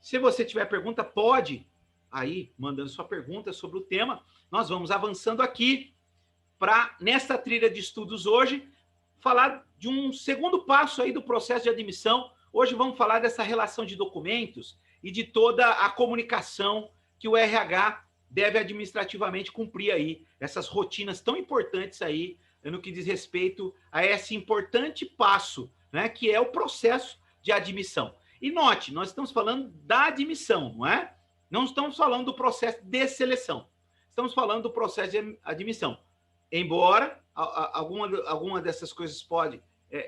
Se você tiver pergunta, pode aí mandando sua pergunta sobre o tema. Nós vamos avançando aqui para, nesta trilha de estudos hoje, falar de um segundo passo aí do processo de admissão. Hoje vamos falar dessa relação de documentos e de toda a comunicação que o RH deve administrativamente cumprir aí, essas rotinas tão importantes aí, no que diz respeito a esse importante passo, né, que é o processo de admissão. E note, nós estamos falando da admissão, não é? Não estamos falando do processo de seleção. Estamos falando do processo de admissão. Embora alguma dessas coisas pode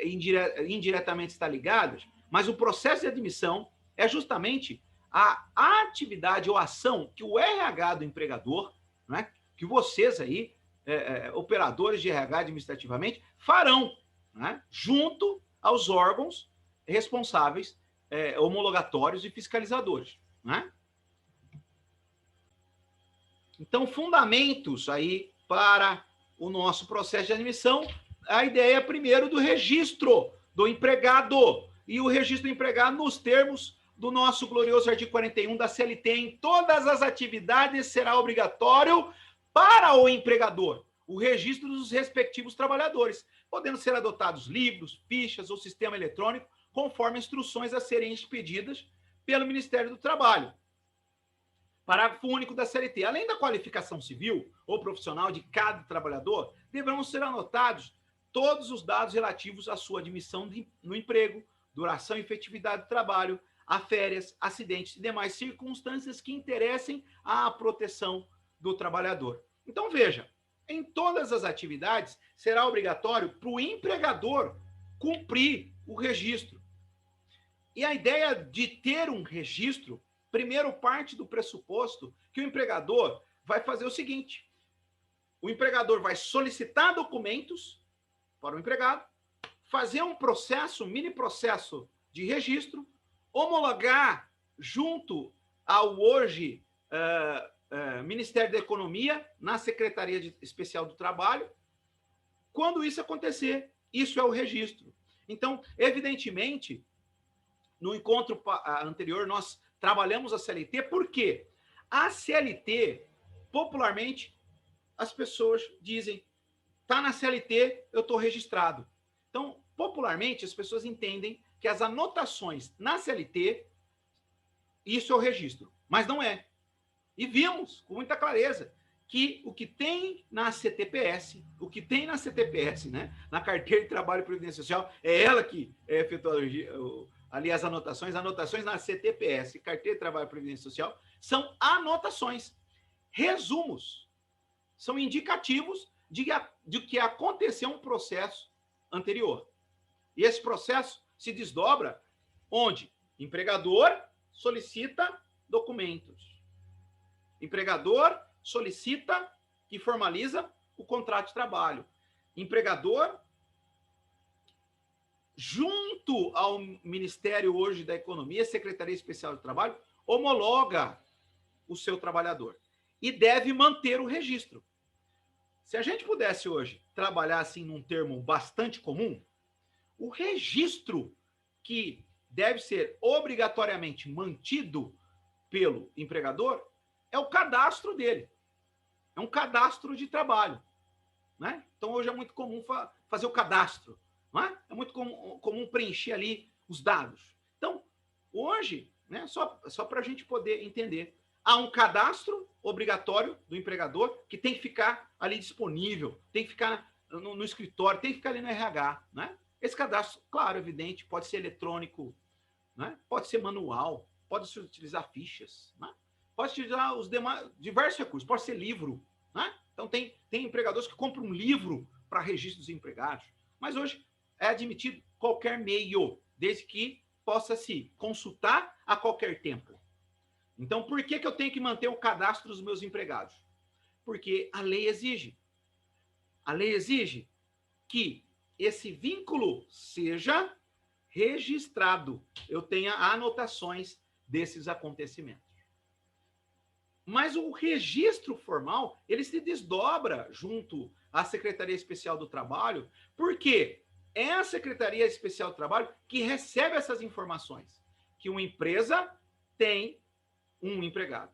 indiretamente estar ligadas, mas o processo de admissão é justamente a atividade ou ação que o RH do empregador, né, que vocês aí, operadores de RH administrativamente, farão, né, junto aos órgãos responsáveis, homologatórios e fiscalizadores, né? Então, fundamentos aí para o nosso processo de admissão, a ideia primeiro do registro do empregado, e o registro do empregado nos termos do nosso glorioso artigo 41 da CLT, em todas as atividades será obrigatório para o empregador o registro dos respectivos trabalhadores, podendo ser adotados livros, fichas ou sistema eletrônico, conforme instruções a serem expedidas pelo Ministério do Trabalho. Parágrafo único da CLT. Além da qualificação civil ou profissional de cada trabalhador, deverão ser anotados todos os dados relativos à sua admissão no emprego, duração e efetividade do trabalho, a férias, acidentes e demais circunstâncias que interessem à proteção do trabalhador. Então, veja, em todas as atividades, será obrigatório para o empregador cumprir o registro. E a ideia de ter um registro, primeiro parte do pressuposto que o empregador vai fazer o seguinte: o empregador vai solicitar documentos para o empregado, fazer um processo, um mini processo de registro, homologar junto ao hoje Ministério da Economia, na Secretaria Especial do Trabalho. Quando isso acontecer, isso é o registro. Então, evidentemente, no encontro anterior, nós trabalhamos a CLT, porque a CLT, popularmente, as pessoas dizem, está na CLT, eu estou registrado. Então, popularmente, as pessoas entendem que as anotações na CLT, isso é o registro, mas não é. E vimos com muita clareza que o que tem na CTPS, né, na Carteira de Trabalho e Previdência Social, é ela que efetua ali as anotações na CTPS, Carteira de Trabalho e Previdência Social, são anotações, resumos, são indicativos de que aconteceu um processo anterior. E esse processo se desdobra onde? Empregador solicita documentos. Empregador solicita e formaliza o contrato de trabalho. Empregador, junto ao Ministério hoje da Economia, Secretaria Especial do Trabalho, homologa o seu trabalhador e deve manter o registro. Se a gente pudesse hoje trabalhar assim num termo bastante comum, o registro que deve ser obrigatoriamente mantido pelo empregador é o cadastro dele. É um cadastro de trabalho, né? Então, hoje é muito comum fazer o cadastro, não é? É muito comum preencher ali os dados. Então, hoje, né, só para a gente poder entender, há um cadastro obrigatório do empregador que tem que ficar ali disponível, tem que ficar no escritório, tem que ficar ali no RH, né? Esse cadastro, claro, evidente, pode ser eletrônico, né? Pode ser manual, pode-se utilizar fichas, né? Pode utilizar os demais, diversos recursos, pode ser livro, né? Então, tem empregadores que compram um livro para registro dos empregados, mas hoje é admitido qualquer meio, desde que possa se consultar a qualquer tempo. Então, por que eu tenho que manter o cadastro dos meus empregados? Porque a lei exige. A lei exige que esse vínculo seja registrado, eu tenha anotações desses acontecimentos. Mas o registro formal, ele se desdobra junto à Secretaria Especial do Trabalho, porque é a Secretaria Especial do Trabalho que recebe essas informações, que uma empresa tem um empregado.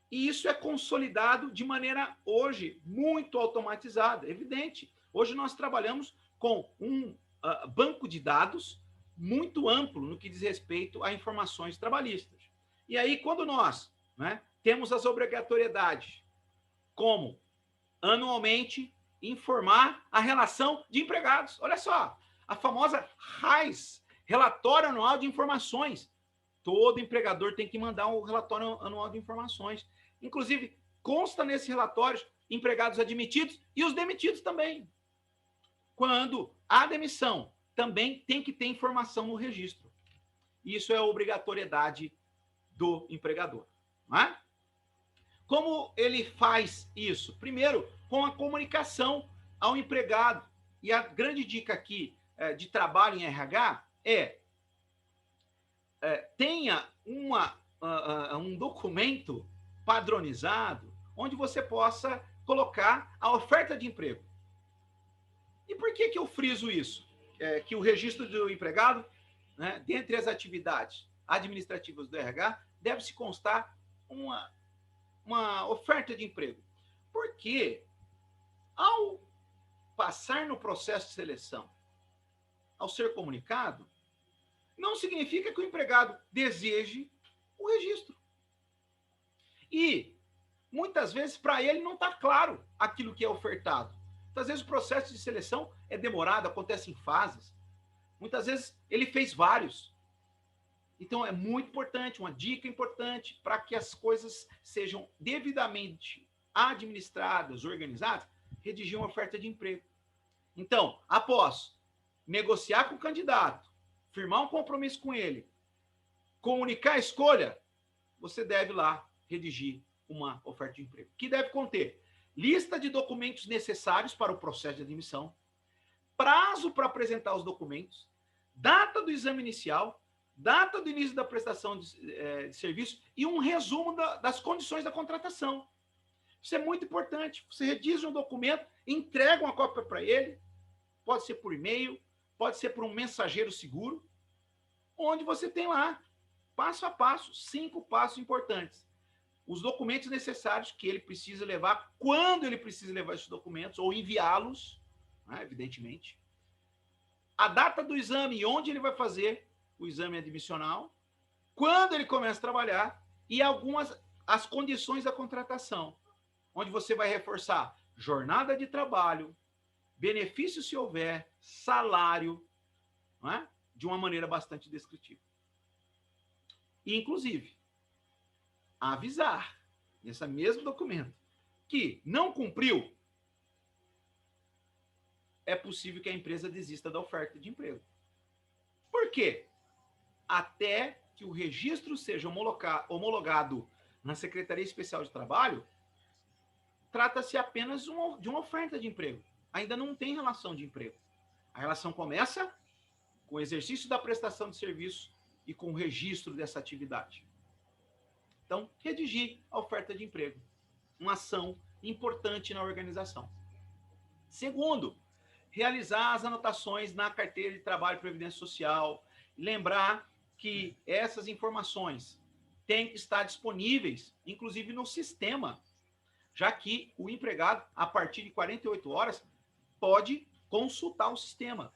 E isso é consolidado de maneira, hoje, muito automatizada, evidente. Hoje nós trabalhamos com um banco de dados muito amplo no que diz respeito a informações trabalhistas. E aí, quando nós, né, temos as obrigatoriedades, como anualmente informar a relação de empregados. Olha só, a famosa RAIS, Relatório Anual de Informações. Todo empregador tem que mandar um relatório anual de informações. Inclusive, consta nesse relatório empregados admitidos e os demitidos também. Quando há demissão, também tem que ter informação no registro. Isso é a obrigatoriedade do empregador. Não é? Como ele faz isso? Primeiro, com a comunicação ao empregado. E a grande dica aqui de trabalho em RH tenha um documento padronizado onde você possa colocar a oferta de emprego. E por que eu friso isso? Que o registro do empregado, né, dentre as atividades administrativas do RH, deve-se constar uma oferta de emprego. Porque, ao passar no processo de seleção, ao ser comunicado, não significa que o empregado deseje o registro. E, muitas vezes, para ele não está claro aquilo que é ofertado. Muitas vezes o processo de seleção é demorado, acontece em fases. Muitas vezes ele fez vários. Então, é muito importante, uma dica importante para que as coisas sejam devidamente administradas, organizadas, redigir uma oferta de emprego. Então, após negociar com o candidato, firmar um compromisso com ele, comunicar a escolha, você deve lá redigir uma oferta de emprego, que deve conter lista de documentos necessários para o processo de admissão, prazo para apresentar os documentos, data do exame inicial, data do início da prestação de serviço e um resumo das condições da contratação. Isso é muito importante. Você redige um documento, entrega uma cópia para ele, pode ser por e-mail, pode ser por um mensageiro seguro, onde você tem lá, passo a passo, 5 passos importantes. Os documentos necessários que ele precisa levar, quando ele precisa levar esses documentos, ou enviá-los, né, evidentemente. A data do exame e onde ele vai fazer o exame admissional, quando ele começa a trabalhar e as condições da contratação, onde você vai reforçar jornada de trabalho, benefício se houver, salário, não é? De uma maneira bastante descritiva. E, inclusive, avisar, nesse mesmo documento, que não cumpriu, é possível que a empresa desista da oferta de emprego. Por quê? Até que o registro seja homologado na Secretaria Especial de Trabalho, trata-se apenas de uma oferta de emprego. Ainda não tem relação de emprego. A relação começa com o exercício da prestação de serviço e com o registro dessa atividade. Então, redigir a oferta de emprego. Uma ação importante na organização. Segundo, realizar as anotações na carteira de trabalho e previdência social. Lembrar que essas informações têm que estar disponíveis, inclusive no sistema, já que o empregado, a partir de 48 horas, pode consultar o sistema.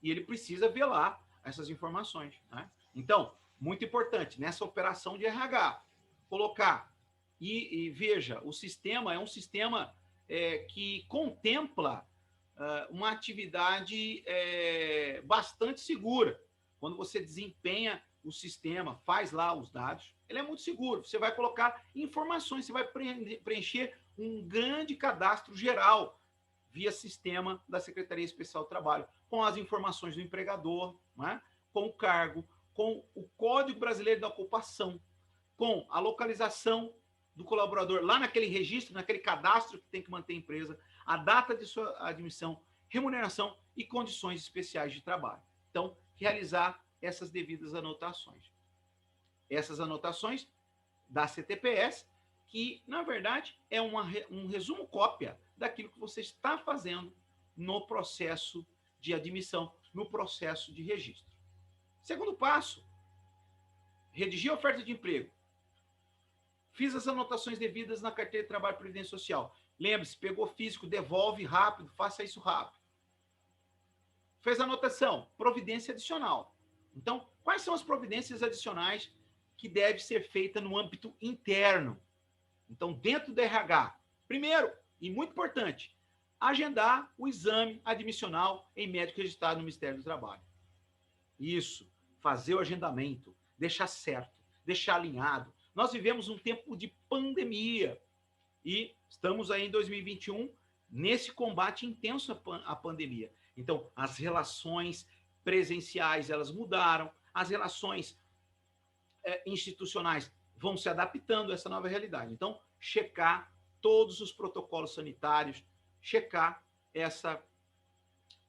E ele precisa ver lá essas informações. Né? Então, muito importante, nessa operação de RH, colocar. E veja, o sistema é um sistema que contempla uma atividade bastante segura. Quando você desempenha o sistema, faz lá os dados, ele é muito seguro. Você vai colocar informações, você vai preencher um grande cadastro geral via sistema da Secretaria Especial do Trabalho, com as informações do empregador, né? Com o cargo, com o Código Brasileiro da Ocupação, com a localização do colaborador lá naquele registro, naquele cadastro que tem que manter a empresa, a data de sua admissão, remuneração e condições especiais de trabalho. Então, realizar essas devidas anotações. Essas anotações da CTPS, que, na verdade, é um resumo cópia daquilo que você está fazendo no processo de admissão, no processo de registro. Segundo passo, Redigi a oferta de emprego. Fiz as anotações devidas na carteira de trabalho e previdência social. Lembre-se, pegou físico, devolve rápido, faça isso rápido. Fez a anotação, providência adicional. Então, quais são as providências adicionais que deve ser feita no âmbito interno? Então, dentro do RH, primeiro, e muito importante, agendar o exame admissional em médico registrado no Ministério do Trabalho. Isso, fazer o agendamento, deixar certo, deixar alinhado. Nós vivemos um tempo de pandemia e estamos aí em 2021 nesse combate intenso à pandemia. Então, as relações presenciais, elas mudaram, as relações institucionais vão se adaptando a essa nova realidade. Então, checar todos os protocolos sanitários, checar essa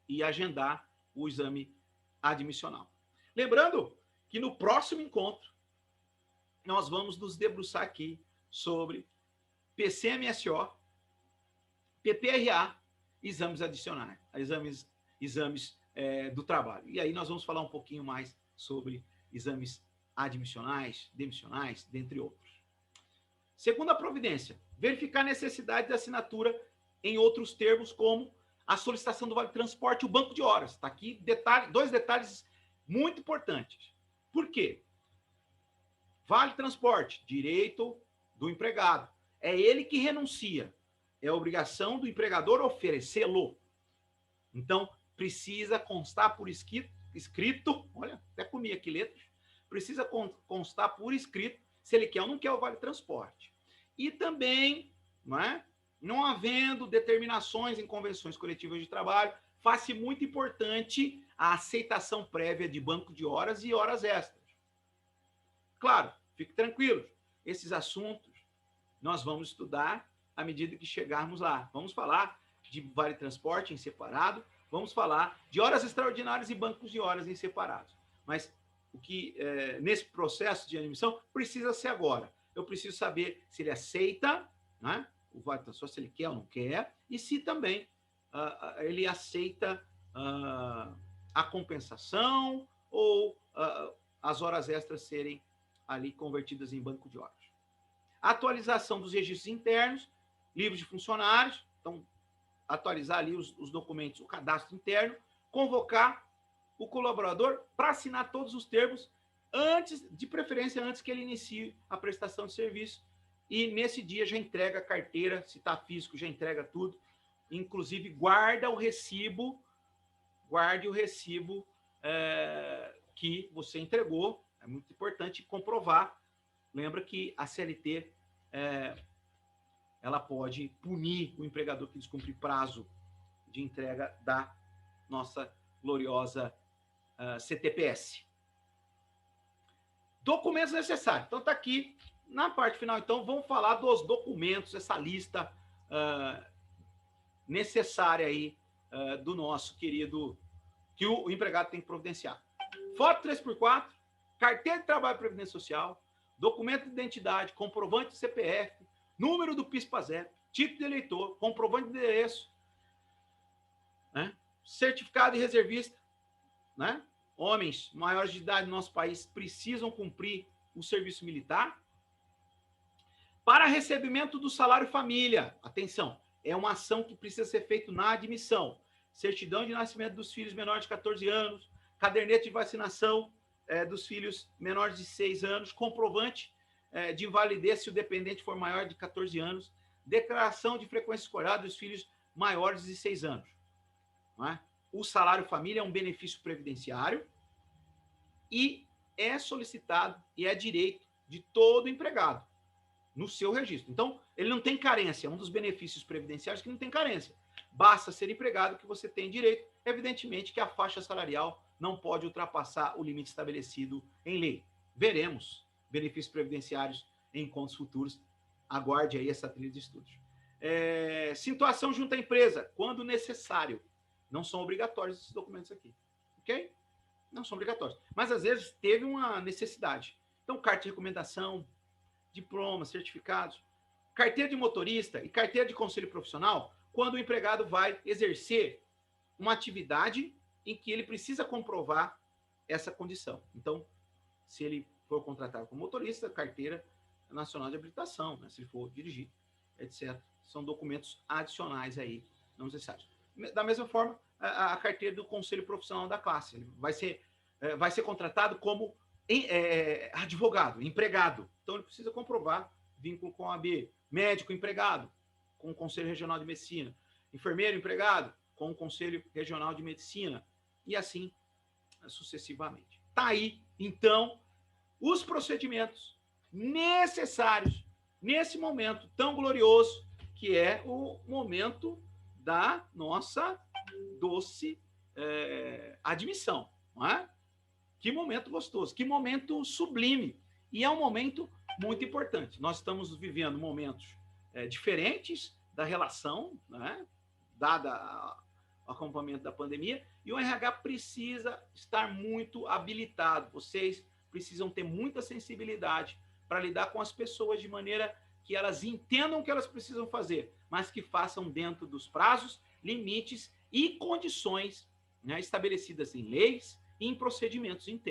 e agendar o exame admissional. Lembrando que no próximo encontro nós vamos nos debruçar aqui sobre PCMSO, PPRA, exames adicionais, exames do trabalho. E aí nós vamos falar um pouquinho mais sobre exames admissionais, demissionais, dentre outros. Segunda providência, verificar a necessidade de assinatura em outros termos, como a solicitação do Vale Transporte e o banco de horas. Está aqui dois detalhes muito importantes. Por quê? Vale Transporte, direito do empregado. É ele que renuncia. É obrigação do empregador oferecê-lo. Então, precisa constar por escrito, olha, até comi aqui letras, precisa constar por escrito se ele quer ou não quer o Vale Transporte. E também, não havendo determinações em convenções coletivas de trabalho, faz-se muito importante a aceitação prévia de banco de horas e horas extras. Claro, fique tranquilo, esses assuntos nós vamos estudar à medida que chegarmos lá. Vamos falar de Vale Transporte em separado, vamos falar de horas extraordinárias e bancos de horas em separados. Mas o que nesse processo de admissão precisa ser agora. Eu preciso saber se ele aceita, o Vale Transporte, se ele quer ou não quer, e se também ele aceita a compensação ou as horas extras serem ali convertidas em banco de horas. Atualização dos registros internos, livros de funcionários, então atualizar ali os documentos, o cadastro interno, convocar o colaborador para assinar todos os termos de preferência antes que ele inicie a prestação de serviço, e nesse dia já entrega a carteira, se está físico já entrega tudo, inclusive guarde o recibo que você entregou. É muito importante comprovar. Lembra que a CLT ela pode punir o empregador que descumprir prazo de entrega da nossa gloriosa CTPS. Documentos necessários. Então, está aqui na parte final. Então, vamos falar dos documentos, essa lista necessária aí do nosso querido, que o empregado tem que providenciar. Foto 3x4, carteira de trabalho e previdência social, documento de identidade, comprovante de CPF, número do PIS/PASEP, título de eleitor, comprovante de endereço, certificado de reservista, Homens maiores de idade no nosso país precisam cumprir o serviço militar. Para recebimento do salário família, atenção, é uma ação que precisa ser feita na admissão. Certidão de nascimento dos filhos menores de 14 anos, caderneta de vacinação dos filhos menores de 6 anos, comprovante de invalidez se o dependente for maior de 14 anos, declaração de frequência escolar dos filhos maiores de 6 anos. O salário família é um benefício previdenciário e é solicitado e é direito de todo empregado no seu registro. Então, ele não tem carência, é um dos benefícios previdenciários que não tem carência. Basta ser empregado que você tem direito. Evidentemente que a faixa salarial não pode ultrapassar o limite estabelecido em lei. Veremos benefícios previdenciários em encontros futuros. Aguarde aí essa trilha de estudos. Situação junto à empresa, quando necessário. Não são obrigatórios esses documentos aqui. Ok? Não são obrigatórios. Mas, às vezes, teve uma necessidade. Então, carta de recomendação, diplomas, certificados, carteira de motorista e carteira de conselho profissional, quando o empregado vai exercer uma atividade em que ele precisa comprovar essa condição. Então, se ele for contratado como motorista, carteira nacional de habilitação, né? Se ele for dirigir, etc. São documentos adicionais aí, não necessários. Da mesma forma, a carteira do Conselho Profissional da classe. Ele vai ser contratado como advogado, empregado. Então, ele precisa comprovar vínculo com a AB. Médico, empregado, com o Conselho Regional de Medicina. Enfermeiro, empregado, com o Conselho Regional de Medicina. E assim sucessivamente. Tá aí, então, os procedimentos necessários nesse momento tão glorioso que é o momento da nossa doce admissão, não é? Que momento gostoso, que momento sublime. E é um momento muito importante. Nós estamos vivendo momentos diferentes da relação, né? Dada o acompanhamento da pandemia, e o RH precisa estar muito habilitado. Vocês precisam ter muita sensibilidade para lidar com as pessoas de maneira que elas entendam o que elas precisam fazer, mas que façam dentro dos prazos, limites e condições, né, estabelecidas em leis e em procedimentos internos.